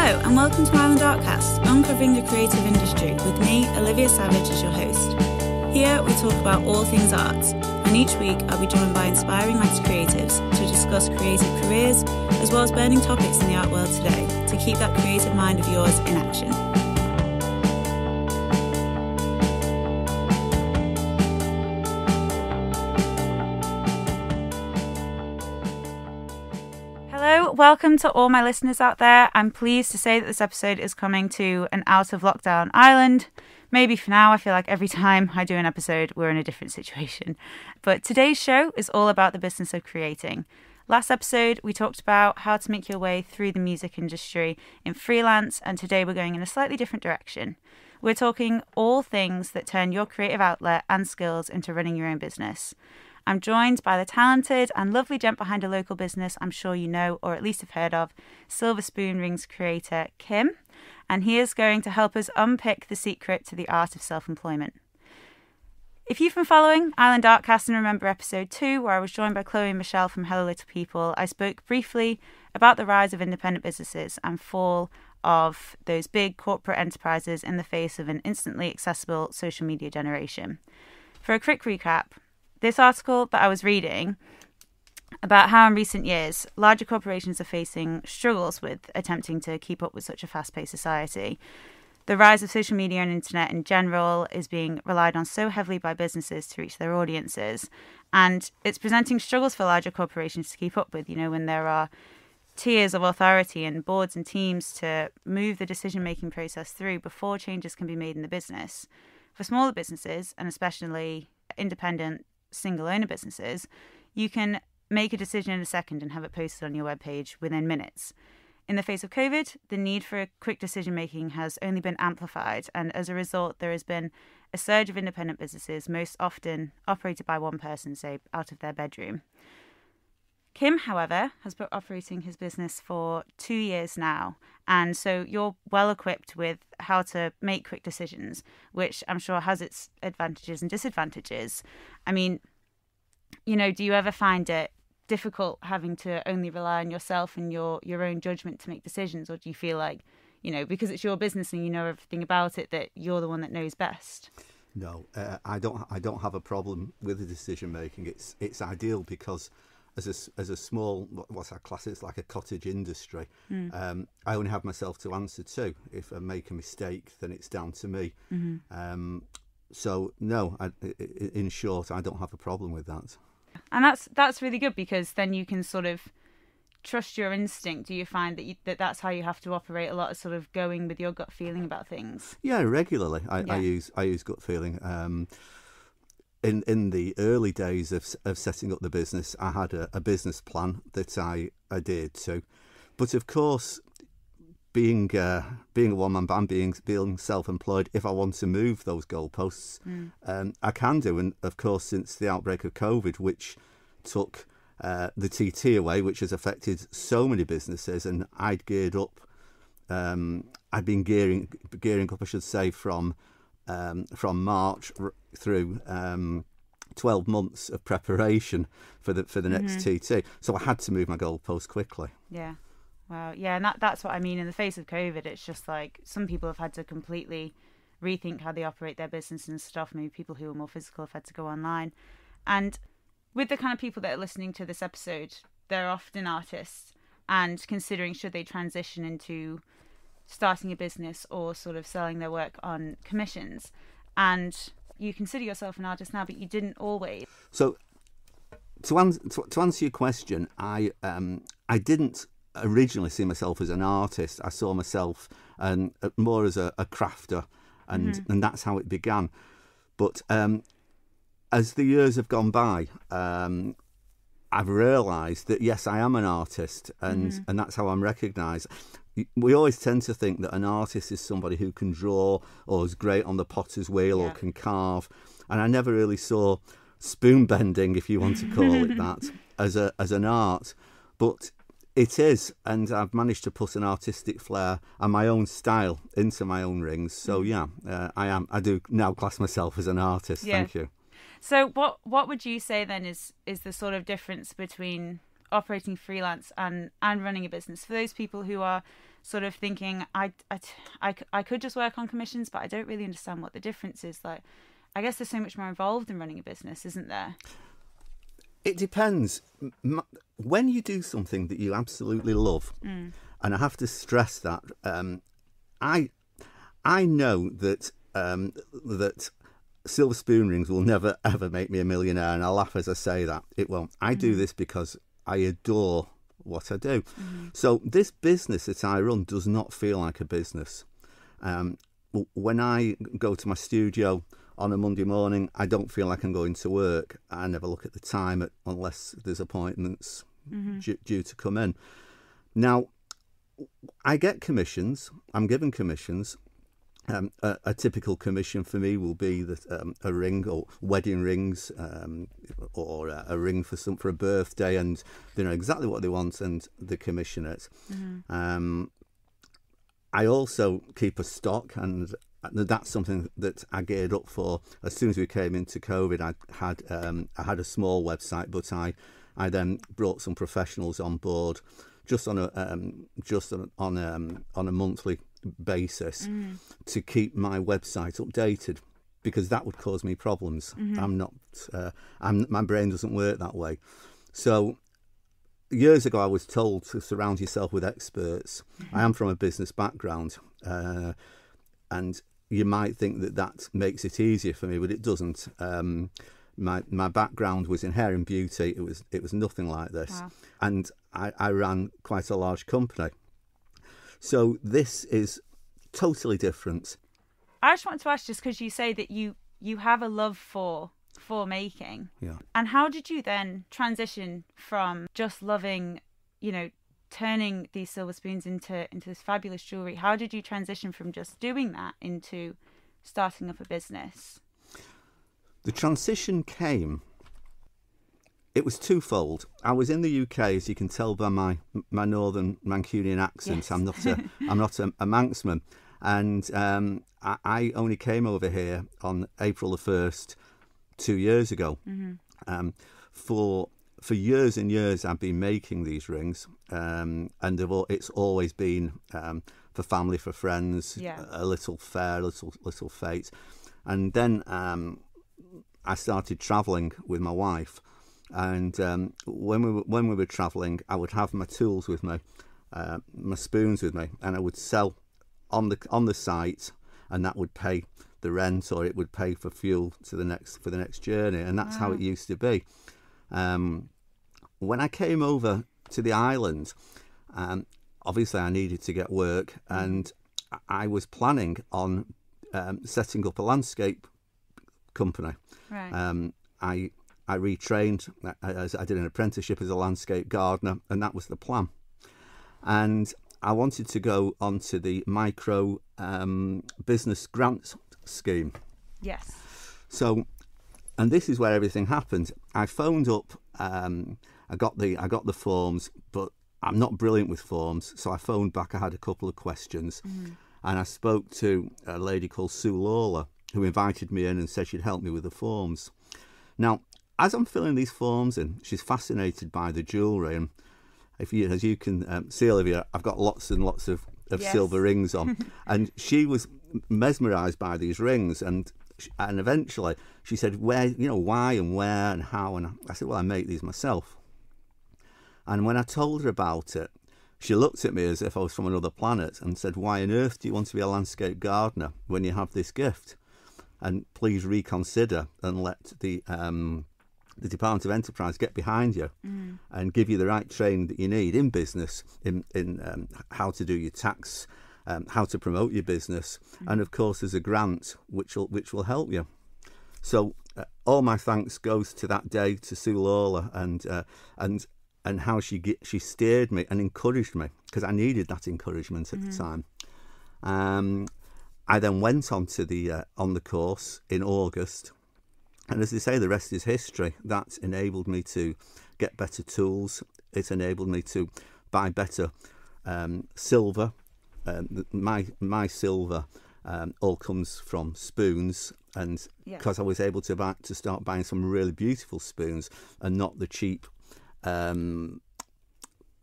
Hello and welcome to Artcast, uncovering the creative industry with me, Olivia Savage, as your host. Here we talk about all things art, and each week I'll be joined by inspiring arts creatives to discuss creative careers as well as burning topics in the art world today to keep that creative mind of yours in action. Welcome to all my listeners out there. I'm pleased to say that this episode is coming to an out of lockdown island. Maybe for now. I feel like every time I do an episode, we're in a different situation. But today's show is all about the business of creating. Last episode, we talked about how to make your way through the music industry in freelance, and today we're going in a slightly different direction. We're talking all things that turn your creative outlet and skills into running your own business. I'm joined by the talented and lovely gent behind a local business I'm sure you know or at least have heard of, Silver Spoon Rings creator Kim, and he is going to help us unpick the secret to the art of self-employment. If you've been following Island Artcast and remember episode 2 where I was joined by Chloe and Michelle from Hello Little People, I spoke briefly about the rise of independent businesses and fall of those big corporate enterprises in the face of an instantly accessible social media generation. For a quick recap, this article that I was reading about how in recent years larger corporations are facing struggles with attempting to keep up with such a fast-paced society. The rise of social media and internet in general is being relied on so heavily by businesses to reach their audiences, and it's presenting struggles for larger corporations to keep up with, when there are tiers of authority and boards and teams to move the decision-making process through before changes can be made in the business. For smaller businesses, and especially independent single owner businesses, you can make a decision in a second and have it posted on your webpage within minutes. In the face of COVID, the need for quick decision making has only been amplified, and as a result, there has been a surge of independent businesses, most often operated by one person, say, out of their bedroom. Kim, however, has been operating his business for 2 years now, and so you're well equipped with how to make quick decisions, which I'm sure has its advantages and disadvantages. I mean, do you ever find it difficult having to only rely on yourself and your own judgment to make decisions, or do you feel like, because it's your business and you know everything about it, that you're the one that knows best? No, I don't have a problem with the decision making. It's ideal because as a small, what's our class? It's like a cottage industry. I only have myself to answer to. If I make a mistake, then it's down to me. Mm-hmm. So no, in short, I don't have a problem with that. And that's really good, because then you can sort of trust your instinct. Do you find that that's how you have to operate a lot, of sort of going with your gut feeling about things? Yeah, regularly. I use gut feeling. In the early days of setting up the business, I had a business plan that I adhered to, but of course, being a one-man band, being self-employed, if I want to move those goalposts, I can do. And of course, since the outbreak of COVID, which took the TT away, which has affected so many businesses, and I'd geared up. I'd been gearing up, I should say, from March through 12 months of preparation for the next TT. So I had to move my goalposts quickly. Yeah. Wow. Yeah, and that's what I mean. In the face of COVID, it's just like some people have had to completely rethink how they operate their business and stuff. Maybe people who are more physical have had to go online. And with the kind of people that are listening to this episode, they're often artists and considering should they transition into starting a business or sort of selling their work on commissions. And you consider yourself an artist now, but you didn't always. So to answer your question, I didn't originally see myself as an artist. I saw myself more as a crafter, and that's how it began. But as the years have gone by, I've realised that yes, I am an artist, and that's how I'm recognised. We always tend to think that an artist is somebody who can draw or is great on the potter's wheel or can carve, and I never really saw spoon bending, if you want to call it that, as an art. But it is, and I've managed to put an artistic flair and my own style into my own rings. So yeah, I do now class myself as an artist. Yeah. Thank you. So what would you say then is the sort of difference between operating freelance and running a business, for those people who are sort of thinking, I could just work on commissions, but I don't really understand what the difference is. Like, I guess there's so much more involved in running a business, isn't there? It depends. When you do something that you absolutely love, and I have to stress that, I know that that silver spoon rings will never ever make me a millionaire, and I laugh as I say that. It won't. I do this because I adore what I do. So this business that I run does not feel like a business. When I go to my studio on a Monday morning, I don't feel like I'm going to work. I never look at the time unless there's appointments due to come in. Now, I get commissions. I'm given commissions. A typical commission for me will be that a ring or wedding rings, or a ring for a birthday, and they know exactly what they want and they commission it. I also keep a stock, and that's something that I geared up for as soon as we came into COVID. I had a small website, but I then brought some professionals on board just on a monthly basis to keep my website updated, because that would cause me problems. My brain doesn't work that way. So years ago I was told to surround yourself with experts. I am from a business background, and you might think that makes it easier for me, but it doesn't. My background was in hair and beauty. It was nothing like this. Wow. And I ran quite a large company. So this is totally different. I just wanted to ask, just because you say that you have a love for making. Yeah. And how did you then transition from just loving, turning these silver spoons into this fabulous jewellery? How did you transition from just doing that into starting up a business? The transition came. It was twofold. I was in the UK, as you can tell by my northern Mancunian accent. Yes. I'm not a Manxman, and I only came over here on April the 1st, 2 years ago. For years and years, I've been making these rings, and it's always been for family, for friends, a little fair, little fete, and then I started travelling with my wife. And when we were travelling, I would have my tools with me, my spoons with me, and I would sell on the site, and that would pay the rent, or it would pay for fuel for the next journey, and that's how it used to be. When I came over to the island, obviously I needed to get work, and I was planning on setting up a landscape company. Right. I retrained, as I did an apprenticeship as a landscape gardener, and that was the plan. And I wanted to go onto the micro business grant scheme. Yes. So, and this is where everything happened. I phoned up. I got the forms, but I'm not brilliant with forms, so I phoned back. I had a couple of questions, and I spoke to a lady called Sue Lawler, who invited me in and said she'd help me with the forms. Now, as I'm filling these forms in, she's fascinated by the jewellery, and as you can see, Olivia, I've got lots and lots of silver rings on, and she was mesmerised by these rings, and eventually she said, why and where and how, and I said, well, I make these myself. And when I told her about it, she looked at me as if I was from another planet and said, why on earth do you want to be a landscape gardener when you have this gift? And please reconsider and let the Department of Enterprise get behind you and give you the right training that you need in business, in how to do your tax, how to promote your business, and of course there's a grant which will help you. So all my thanks goes to that day to Sue Lawler and how she steered me and encouraged me, because I needed that encouragement at the time. I then went on to on the course in August, and as they say, the rest is history. That enabled me to get better tools. It enabled me to buy better silver. My silver all comes from spoons, and because I was able to start buying some really beautiful spoons and not the cheap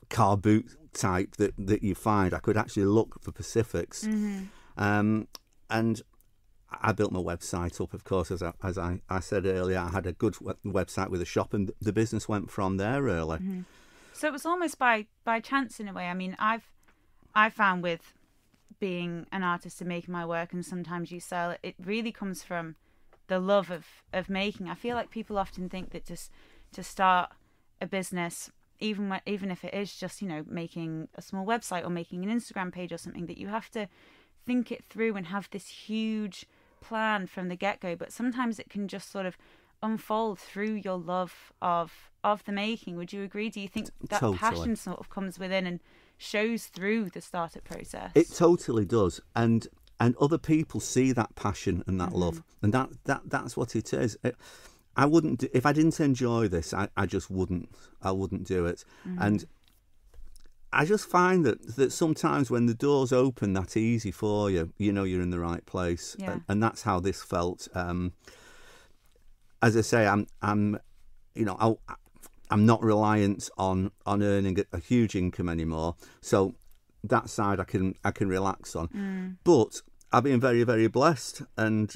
car boot type that you find. I could actually look for Pacifics. And I built my website up, of course, as I said earlier. I had a good website with a shop, and the business went from there, really. So it was almost by chance in a way. I mean, I've found with being an artist and making my work, and sometimes you sell it, it really comes from the love of making. I feel like people often think that just to start a business, even if it is just, you know, making a small website or making an Instagram page or something, that you have to think it through and have this huge plan from the get-go. But sometimes it can just sort of unfold through your love of the making. Would you agree? Do you think that Totally. passion sort of comes within and shows through the startup process? It totally does, and other people see that passion and that love, and that's what it is. I wouldn't if I didn't enjoy this. I just wouldn't. I wouldn't do it. And I just find that sometimes when the doors open that easy for you, you know you're in the right place, and that's how this felt. As I say, I'm not reliant on earning a huge income anymore, so that side I can relax on. But I've been very, very blessed, and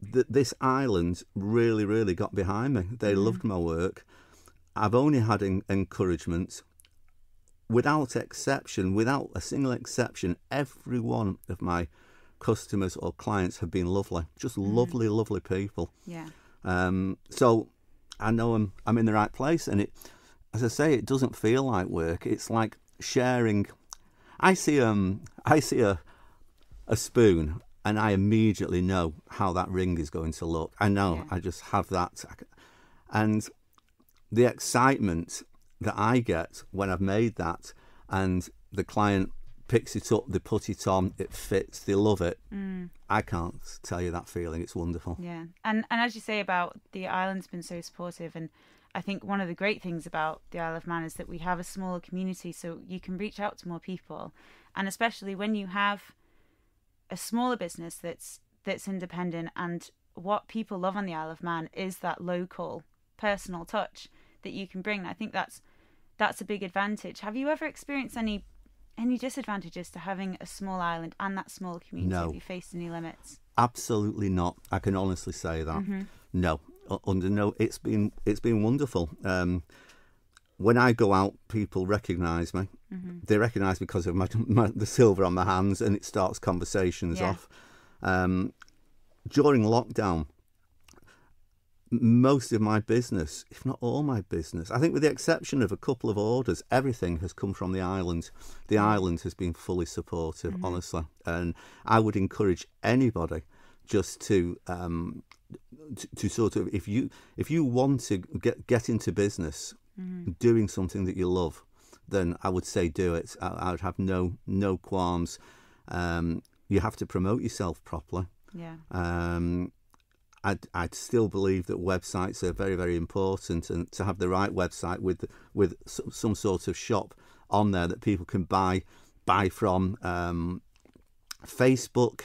this island really got behind me. They loved my work. I've only had encouragement. Without exception, without a single exception, every one of my customers or clients have been lovely, just lovely people. Yeah. So I know I'm in the right place, and it, as I say, it doesn't feel like work. It's like sharing. I see a spoon, and I immediately know how that ring is going to look. I know. Yeah. I just have that, and the excitement that I get when I've made that, and the client picks it up, they put it on, it fits, they love it. I can't tell you that feeling. It's wonderful. Yeah, and as you say about the island's been so supportive, and I think one of the great things about the Isle of Man is that we have a smaller community, so you can reach out to more people, and especially when you have a smaller business that's independent, and what people love on the Isle of Man is that local personal touch that you can bring. I think that's a big advantage. Have you ever experienced any disadvantages to having a small island and that small community? No. Have you faced any limits? Absolutely not. I can honestly say that. No, under no. It's been wonderful. When I go out, people recognise me. They recognise me because of the silver on my hands, and it starts conversations off. During lockdown, most of my business, if not all my business, I think with the exception of a couple of orders, everything has come from the island. The island has been fully supportive, honestly. And I would encourage anybody just to sort of, if you want to get into business, doing something that you love, then I would say do it. I would have no qualms. You have to promote yourself properly. Yeah. I'd still believe that websites are very, very important, and to have the right website with some sort of shop on there that people can buy from. Facebook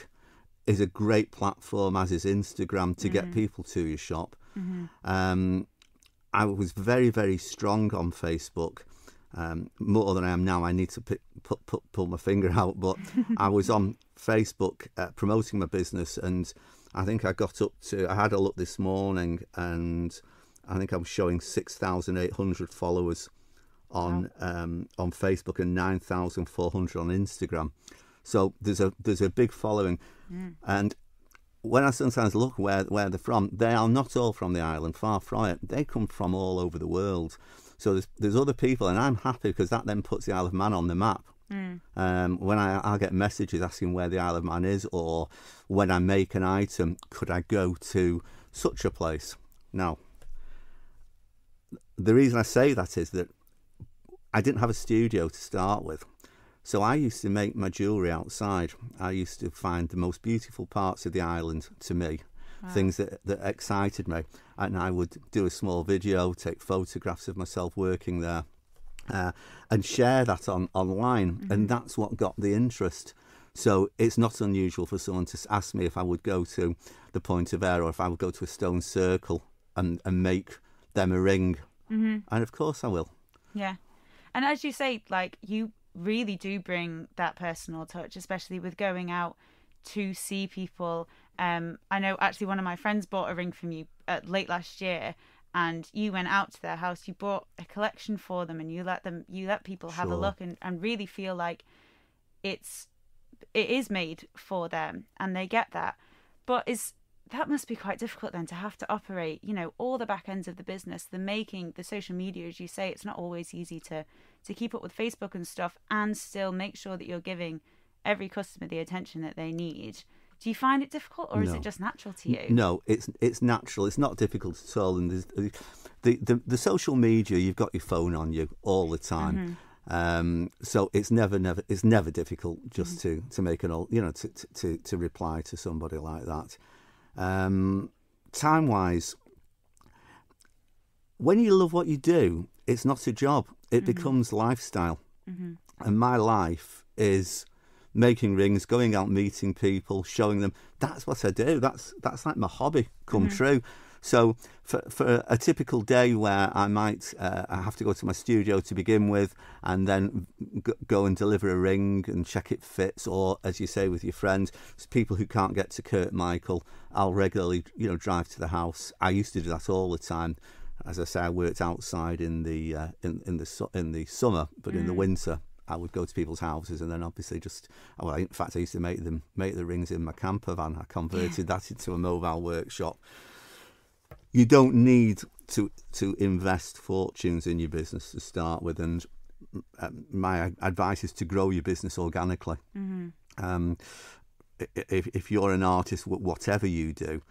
is a great platform, as is Instagram, to get people to your shop. I was very, very strong on Facebook, more than I am now. I need to pull my finger out, but I was on Facebook promoting my business, and I think I had a look this morning, and I think I'm showing 6,800 followers on Facebook and 9,400 on Instagram. So there's a big following, and when I sometimes look where they're from, they are not all from the island. Far from it. They come from all over the world. So there's other people, and I'm happy because that then puts the Isle of Man on the map. When I'll get messages asking where the Isle of Man is, or when I make an item, could I go to such a place? Now, the reason I say that is that I didn't have a studio to start with. So I used to make my jewellery outside. I used to find the most beautiful parts of the island to me, things that excited me. And I would do a small video, take photographs of myself working there, and share that online. And that's what got the interest. So it's not unusual for someone to ask me if I would go to the Point of Air, or if I would go to a stone circle and make them a ring. And of course I will. Yeah. And as you say, like, you really do bring that personal touch, especially with going out to see people. I know actually one of my friends bought a ring from you late last year, and you went out to their house, you bought a collection for them, and you let people have a look and really feel like it is made for them, and they get that. But that must be quite difficult then, to have to operate, all the back ends of the business, the making, the social media, as you say. It's not always easy to keep up with Facebook and stuff, and still make sure that you're giving every customer the attention that they need. Do you find it difficult, or is it just natural to you? No, it's natural. It's not difficult at all. And the social media, you've got your phone on you all the time. So it's never difficult just to make to reply to somebody like that. Time wise, when you love what you do, it's not a job. It becomes lifestyle. And my life is making rings, going out, meeting people, showing them. That's what I do. That's like my hobby come true. So for a typical day where I might I have to go to my studio to begin with, and then go and deliver a ring and check it fits, or as you say with your friends, people who can't get to Kurt Michael, I'll regularly drive to the house. I used to do that all the time. As I say, I worked outside in the summer, but in the winter I would go to people's houses, and then obviously in fact I used to make the rings in my camper van. I converted that into a mobile workshop. You don't need to invest fortunes in your business to start with, and my advice is to grow your business organically. If you're an artist, whatever you do,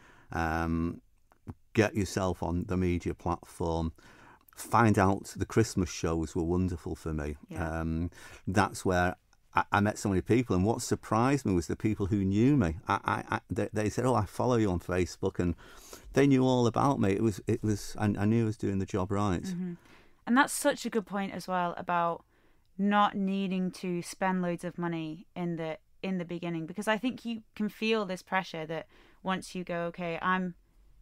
get yourself on the media platform. Find out the Christmas shows were wonderful for me. That's where I met so many people, and what surprised me was the people who knew me. They said, "Oh, I follow you on Facebook," and they knew all about me. It was. I knew I was doing the job right. And that's such a good point as well, about not needing to spend loads of money in the beginning, because I think you can feel this pressure that once you go, okay, I'm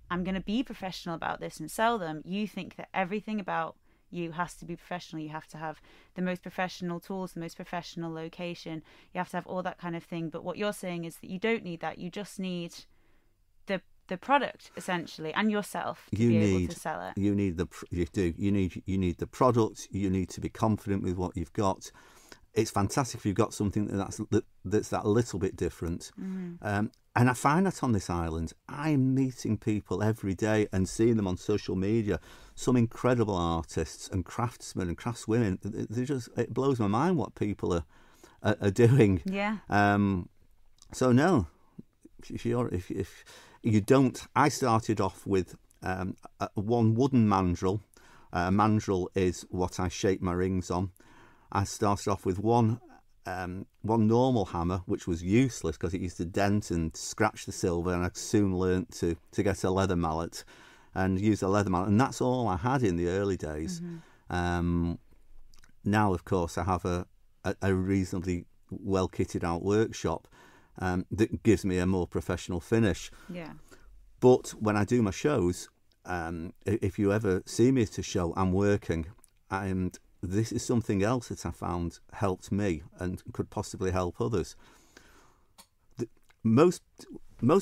going to be professional about this and sell them, you think that everything about you has to be professional. You have to have the most professional tools, the most professional location. You have to have all that kind of thing. But what you're saying is that you don't need that. You just need the product, essentially, and yourself to be able to sell it. You need the product. You need to be confident with what you've got. It's fantastic if you've got something that's that little bit different. And I find that on this island, I'm meeting people every day and seeing them on social media. Some incredible artists and craftsmen and craftswomen. It blows my mind what people are doing. Yeah. So no, if you don't, I started off with one wooden mandrel. Mandrel is what I shape my rings on. I started off with one normal hammer, which was useless because it used to dent and scratch the silver, and I soon learnt to get a leather mallet and use a leather mallet, and that's all I had in the early days. Now, of course, I have a reasonably well kitted out workshop that gives me a more professional finish. Yeah. But when I do my shows, if you ever see me at a show, I'm working, and this is something else that I found helped me and could possibly help others. Most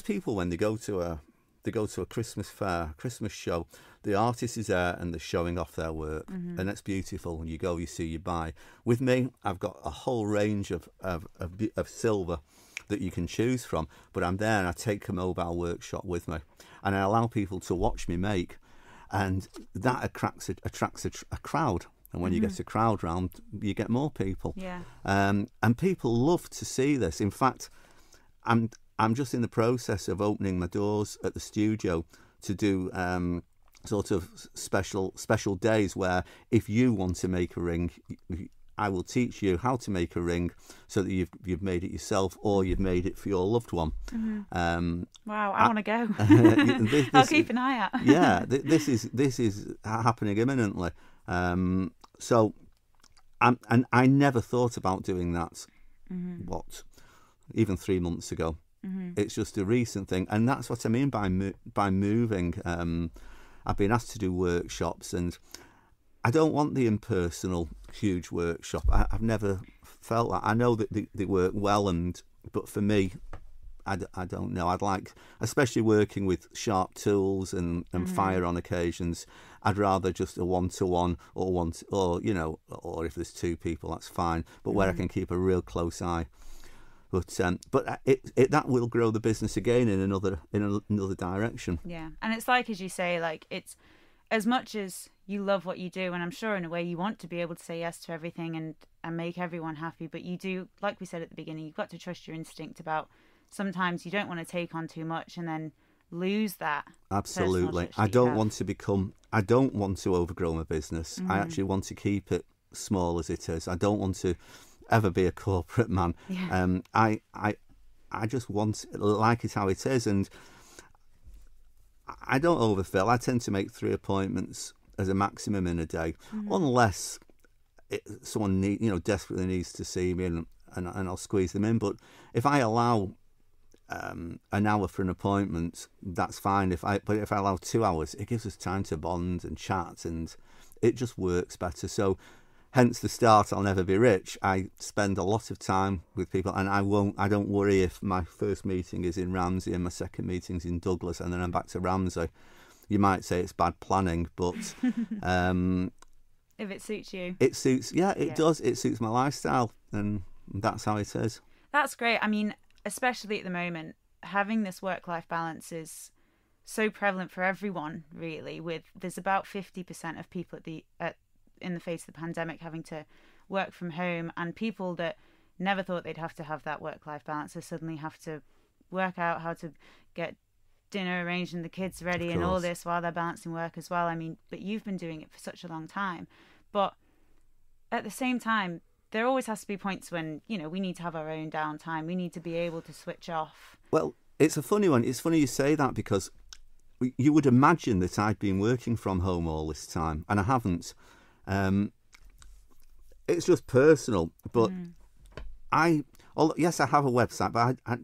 people, when they go to a Christmas fair, Christmas show, the artist is there and they're showing off their work, and that's beautiful. And you go, you see, you buy. With me, I've got a whole range of silver that you can choose from, but I'm there and I take a mobile workshop with me, and I allow people to watch me make, and that attracts a crowd. And when you get a crowd round, you get more people. Yeah. And people love to see this. In fact, I'm just in the process of opening my doors at the studio to do sort of special days where if you want to make a ring, I will teach you how to make a ring so that you've made it yourself or you've made it for your loved one. Wow, I want to go. I'll keep an eye out. Yeah, this is happening imminently. So, and I never thought about doing that. Even 3 months ago. It's just a recent thing, and that's what I mean by moving. I've been asked to do workshops, and I don't want the impersonal huge workshop. I've never felt that. I know that they work well, but for me, I don't know. I'd like, especially working with sharp tools and fire on occasions, I'd rather just a one-to-one or or if there's two people, that's fine. But where I can keep a real close eye. But that will grow the business again in another direction. Yeah, and it's like, as you say, like, it's as much as you love what you do, and I'm sure in a way you want to be able to say yes to everything and make everyone happy, but you do, like we said at the beginning, you've got to trust your instinct about sometimes you don't want to take on too much and then lose that. Absolutely. I don't want to overgrow my business. I actually want to keep it small as it is. I don't want to ever be a corporate man. Yeah. I just want, like it how it is, and I don't overfill. I tend to make 3 appointments as a maximum in a day, unless someone desperately needs to see me, and I'll squeeze them in. But if I allow an hour for an appointment, that's fine. But if I allow 2 hours, it gives us time to bond and chat, and it just works better. So hence the start, I'll never be rich. I spend a lot of time with people, and I don't worry if my first meeting is in Ramsey and my second meeting's in Douglas and then I'm back to Ramsey. You might say it's bad planning, but if it suits you. It suits, it does. It suits my lifestyle, and that's how it is. That's great. I mean, especially at the moment, having this work-life balance is so prevalent for everyone, really. There's about 50% of people in the face of the pandemic having to work from home, and people that never thought they'd have to have that work-life balance suddenly have to work out how to get dinner arranged and the kids ready and all this while they're balancing work as well. I mean, but you've been doing it for such a long time. But at the same time, there always has to be points when, we need to have our own downtime. We need to be able to switch off. Well, it's a funny one. It's funny you say that, because you would imagine that I'd been working from home all this time, and I haven't. It's just personal, but yes, I have a website,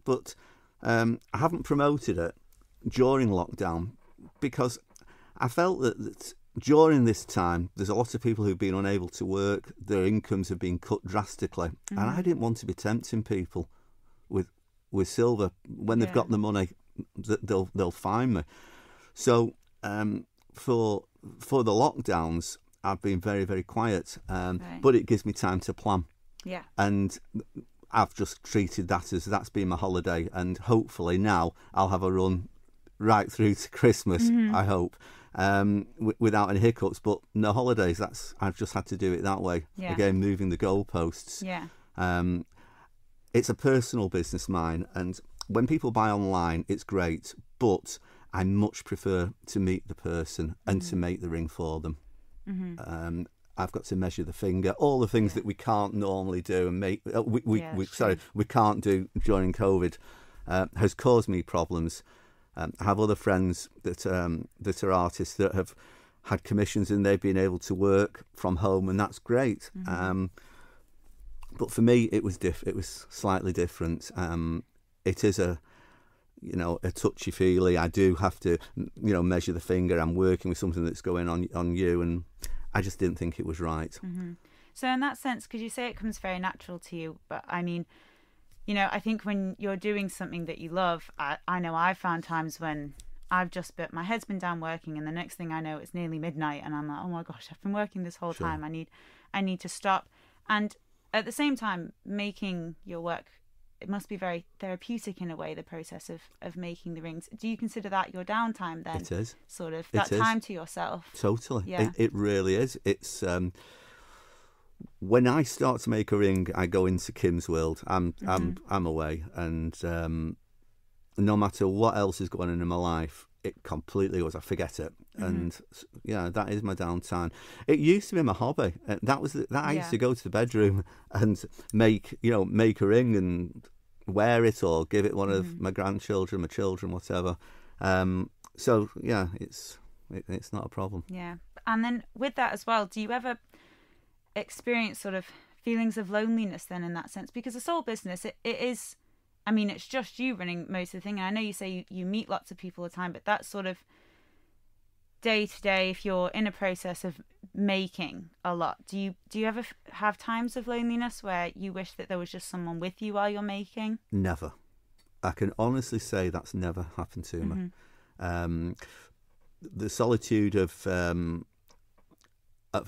but I haven't promoted it during lockdown, because I felt that during this time there's a lot of people who've been unable to work. Their incomes have been cut drastically, and I didn't want to be tempting people with silver when they've got the money. They'll find me. So for the lockdowns, I've been very, very quiet, but it gives me time to plan. Yeah. And I've just treated that as that's been my holiday, and hopefully now I'll have a run right through to Christmas, I hope, without any hiccups, but no holidays. I've just had to do it that way. Yeah. Again, moving the goalposts. Yeah. It's a personal business, mine, and when people buy online, it's great, but I much prefer to meet the person and to make the ring for them. I've got to measure the finger, all the things that we can't normally do and make. We can't do during COVID has caused me problems. I have other friends that are artists that have had commissions and they've been able to work from home, and that's great. But for me, it was slightly different. It is a touchy-feely. I do have to, measure the finger. I'm working with something that's going on you, and I just didn't think it was right. So in that sense, could you say it comes very natural to you? But I mean, I think when you're doing something that you love, I know I've found times when my head's been down working, and the next thing I know, it's nearly midnight, and I'm like, oh my gosh, I've been working this whole time. I need to stop. And at the same time, making your work, it must be very therapeutic in a way, the process of making the rings. Do you consider that your downtime then? It is. Sort of that time to yourself? Totally. Yeah. It really is. It's when I start to make a ring, I go into Kim's world. I'm away, and no matter what else is going on in my life, it completely goes. I forget it, and that is my downtime. It used to be my hobby. I used to go to the bedroom and make a ring and wear it or give it one of my grandchildren, my children, whatever. So yeah, it's not a problem. Yeah, and then with that as well, do you ever experience sort of feelings of loneliness then in that sense? Because a sole business, it is. I mean, it's just you running most of the thing. And I know you say you meet lots of people all the time, but that's sort of day to day, if you're in a process of making a lot, do you ever have times of loneliness where you wish that there was just someone with you while you're making? Never. I can honestly say that's never happened to me. The solitude of a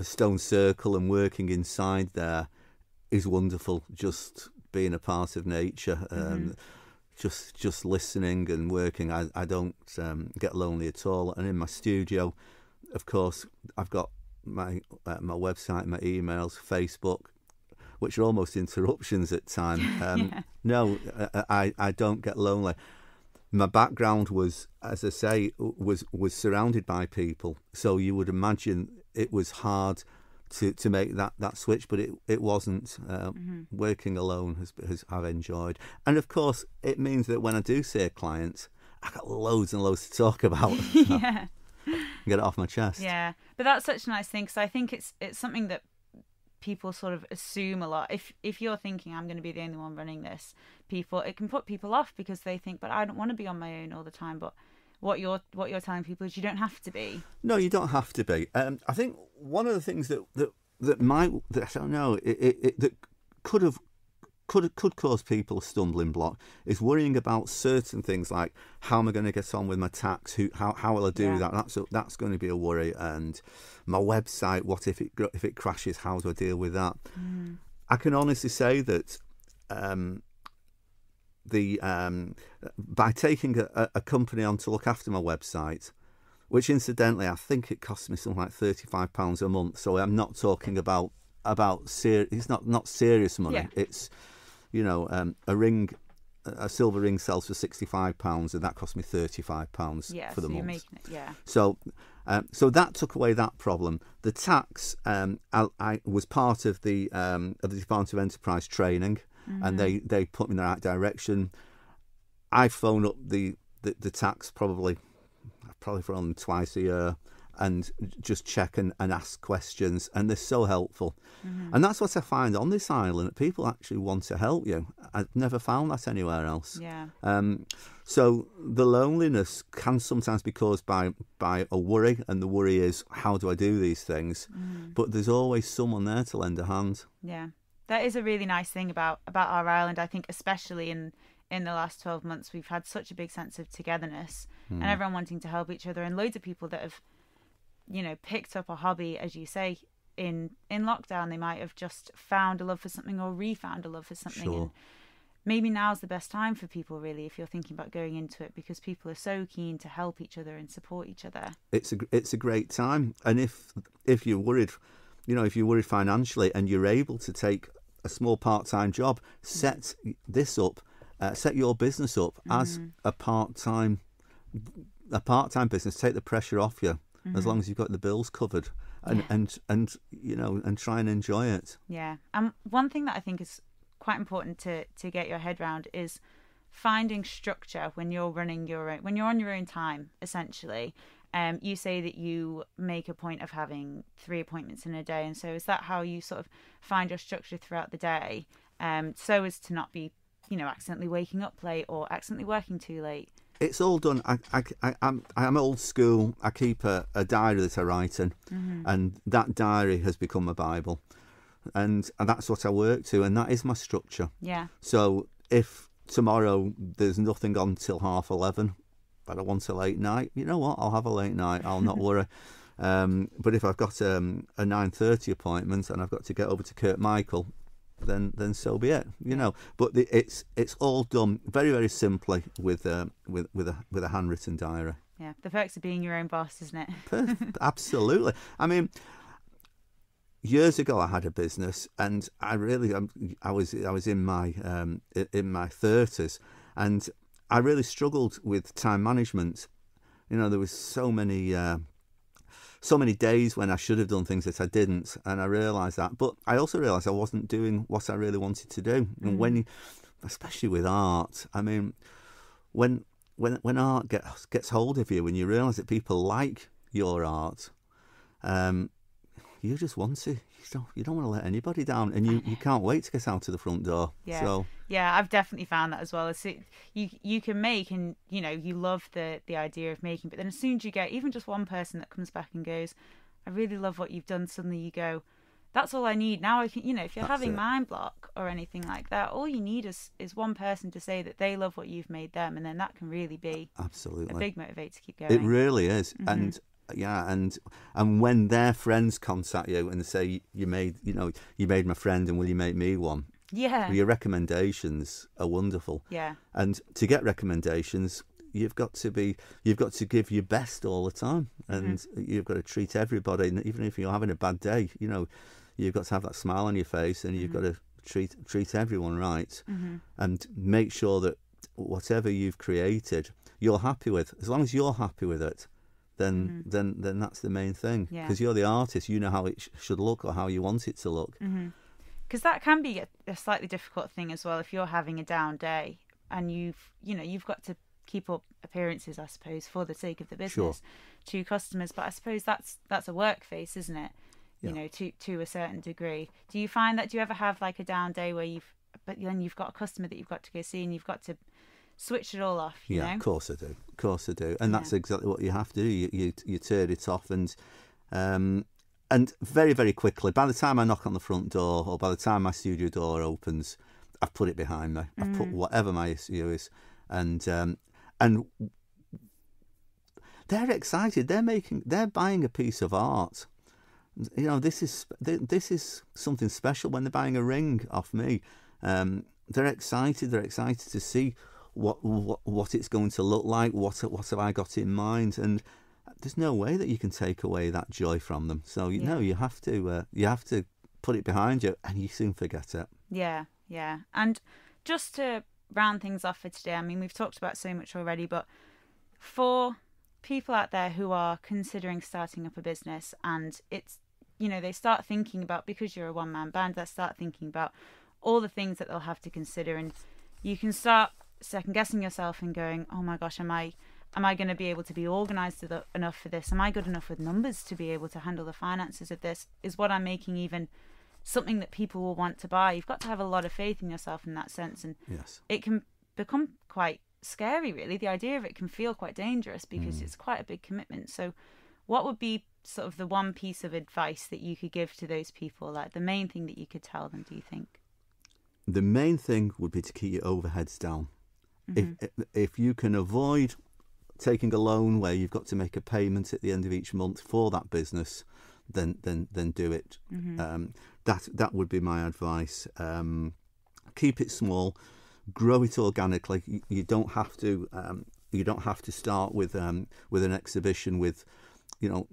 stone circle and working inside there is wonderful. Just being a part of nature, just listening and working. I don't get lonely at all. And in my studio, of course, I've got my website, my emails, Facebook, which are almost interruptions at times. No, I don't get lonely. My background was, as I say, was surrounded by people, so you would imagine it was hard to make that switch, but it wasn't. Working alone I've enjoyed, and of course it means that when I do see a client, I got loads and loads to talk about. Yeah, get it off my chest. Yeah, but that's such a nice thing, because I think it's something that people sort of assume a lot. If you're thinking I'm going to be the only one running this, it can put people off because they think, but I don't want to be on my own all the time. But what you're telling people is you don't have to be. No, you don't have to be. I think one of the things that I don't know, that could cause people a stumbling block is worrying about certain things like, how am I going to get on with my tax? How will I do that? That's going to be a worry. And my website, what if it crashes? How do I deal with that? I can honestly say that by taking a company on to look after my website, which incidentally I think it costs me something like £35 a month. So I'm not talking about it's not serious money. Yeah. It's a silver ring sells for £65, and that cost me £35 for the month. You're making it, yeah. So that took away that problem. The tax, I was part of the Department of Enterprise training, and they put me in the right direction. I phone up the tax probably for on twice a year, and just check and ask questions, and they're so helpful. And that's what I find on this island, that people actually want to help you. I've never found that anywhere else. Yeah. So the loneliness can sometimes be caused by a worry, and the worry is, how do I do these things? But there's always someone there to lend a hand. Yeah, that is a really nice thing about our island. I think especially in the last 12 months, we've had such a big sense of togetherness and everyone wanting to help each other, and loads of people that have picked up a hobby, as you say, in lockdown. They might have just found a love for something or refound a love for something. Sure. And maybe now's the best time for people, really, if you're thinking about going into it, because people are so keen to help each other and support each other. It's a great time, and if you're worried, financially, and you're able to take a small part-time job, set this up, set your business up as a part-time business. Take the pressure off you. As long as you've got the bills covered, and try and enjoy it. Yeah. One thing that I think is quite important to get your head around is finding structure when you're running when you're on your own time, essentially. You say that you make a point of having 3 appointments in a day, and so is that how you sort of find your structure throughout the day, so as to not be, accidentally waking up late or accidentally working too late? It's all done. I'm old school. I keep a diary that I write in, and that diary has become my Bible, and that's what I work to, and that is my structure. Yeah. So if tomorrow there's nothing on till 11:30, but I want a late night, you know what? I'll have a late night. I'll not worry. But if I've got a 9:30 appointment and I've got to get over to Kirkmichael, then so be it, But it's all done very, very simply with a handwritten diary. Yeah, the perks of being your own boss, isn't it? Absolutely. I mean, years ago I had a business, and I was in my 30s, and I really struggled with time management. There was so many days when I should have done things that I didn't, and I realised that. But I also realised I wasn't doing what I really wanted to do. And especially with art, I mean, when art gets hold of you, when you realise that people like your art, you just want to. You don't want to let anybody down, and you can't wait to get out to the front door. Yeah. So Yeah, I've definitely found that as well. You can make, and you love the idea of making, but then as soon as you get even just one person that comes back and goes, I really love what you've done, suddenly you go, that's all I need. Now I can, if you're having mind block or anything like that, all you need is one person to say that they love what you've made them, and then that can really be absolutely a big motivator to keep going. It really is. And and when their friends contact you and say you made my friend, and will you make me one? Yeah. Your recommendations are wonderful. Yeah. And to get recommendations, you've got to give your best all the time, and you've got to treat everybody, even if you're having a bad day. You've got to have that smile on your face, and you've got to treat everyone right, and make sure that whatever you've created, you're happy with. As long as you're happy with it, then that's the main thing. Because you're the artist, you know how it should look or how you want it to look. Because that can be a slightly difficult thing as well. If you're having a down day and you've got to keep up appearances, I suppose, for the sake of the business to customers. But I suppose that's a work face, isn't it? To a certain degree. Do you find that? Do you ever have like a down day where but then you've got a customer that you've got to go see, and you've got to switch it all off? You know? Of course I do, and that's exactly what you have to do. You turn it off, and very, very quickly, by the time I knock on the front door, or by the time my studio door opens, I've put it behind me. I've put whatever my issue is, and they're excited. They're buying a piece of art. This is something special when they're buying a ring off me. They're excited. They're excited to see what it's going to look like. What have I got in mind? And there's no way that you can take away that joy from them. So you have to put it behind you, and you soon forget it. Yeah. And just to round things off for today, I mean, we've talked about so much already, but for people out there who are considering starting up a business, and it's they start thinking about, because you're a one-man band, they start thinking about all the things that they'll have to consider, and you can start second guessing yourself and going, oh my gosh, am I going to be able to be organised enough for this? Am I good enough with numbers to be able to handle the finances of this? Is what I'm making even something that people will want to buy? You've got to have a lot of faith in yourself in that sense, and it can become quite scary, really. The idea of it can feel quite dangerous because it's quite a big commitment. So what would be sort of the one piece of advice that you could give to those people, like the main thing that you could tell them, do you think? The main thing would be to keep your overheads down. If you can avoid taking a loan where you've got to make a payment at the end of each month for that business, then do it. That would be my advice. Keep it small, grow it organically. You don't have to start with an exhibition with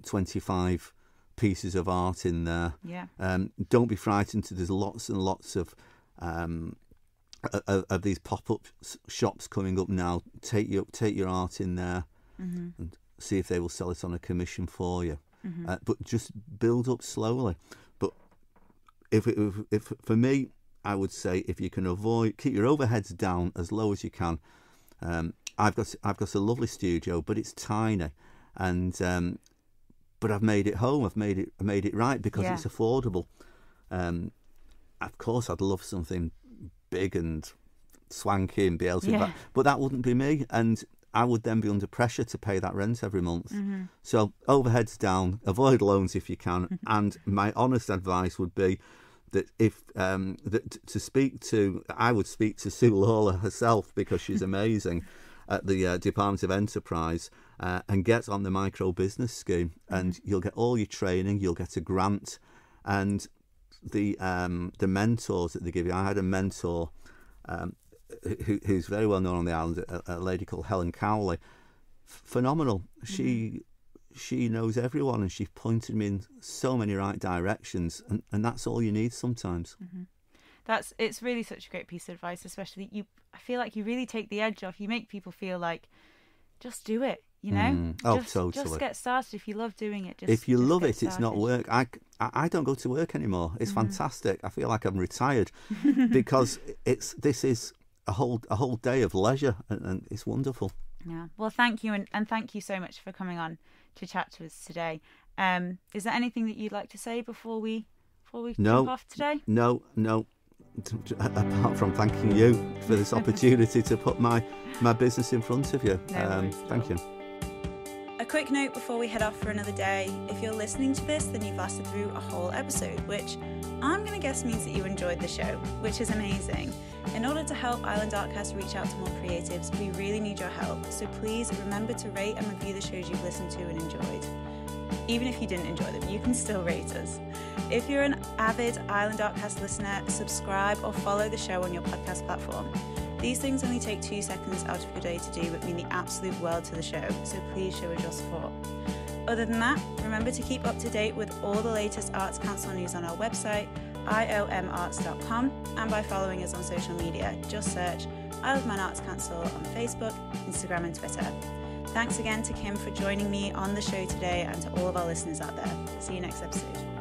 25 pieces of art in there. Don't be frightened. There's lots and lots of these pop-up shops coming up now. Take your art in there and see if they will sell it on a commission for you. But just build up slowly. But if for me, I would say, if you can keep your overheads down as low as you can. I've got a lovely studio, but it's tiny, and but I've made it home. I've made it right because it's affordable. Of course, I'd love something big and swanky and be able to, but that wouldn't be me, and I would then be under pressure to pay that rent every month. So overheads down, avoid loans if you can, and my honest advice would be that I would speak to Sue Lawler herself, because she's amazing at the Department of Enterprise, and get on the micro business scheme, and you'll get all your training, you'll get a grant, and the mentors that they give you. I had a mentor who's very well known on the island, a lady called Helen Cowley. Phenomenal. She knows everyone, and she pointed me in so many right directions, and that's all you need sometimes. It's really such a great piece of advice, especially I feel like you really take the edge off. You make people feel like, just do it, Totally. Just get started. If you love doing it, if you love it, it's not work. I don't go to work anymore. It's fantastic. I feel like I'm retired because this is a whole day of leisure, and it's wonderful. Yeah. Well, thank you, and thank you so much for coming on to chat to us today. Is there anything that you'd like to say before we jump off today? No. apart from thanking you for this opportunity to put my business in front of you. Thank you. A quick note before we head off for another day. If you're listening to this, then you've lasted through a whole episode, which I'm going to guess means that you enjoyed the show, which is amazing. In order to help Island Artcast reach out to more creatives, we really need your help. So please remember to rate and review the shows you've listened to and enjoyed. Even if you didn't enjoy them, you can still rate us. If you're an avid Island Artcast listener, subscribe or follow the show on your podcast platform. These things only take 2 seconds out of your day to do, but mean the absolute world to the show, so please show us your support. Other than that, remember to keep up to date with all the latest Arts Council news on our website, iomarts.com, and by following us on social media. Just search Isle of Man Arts Council on Facebook, Instagram and Twitter. Thanks again to Kim for joining me on the show today and to all of our listeners out there. See you next episode.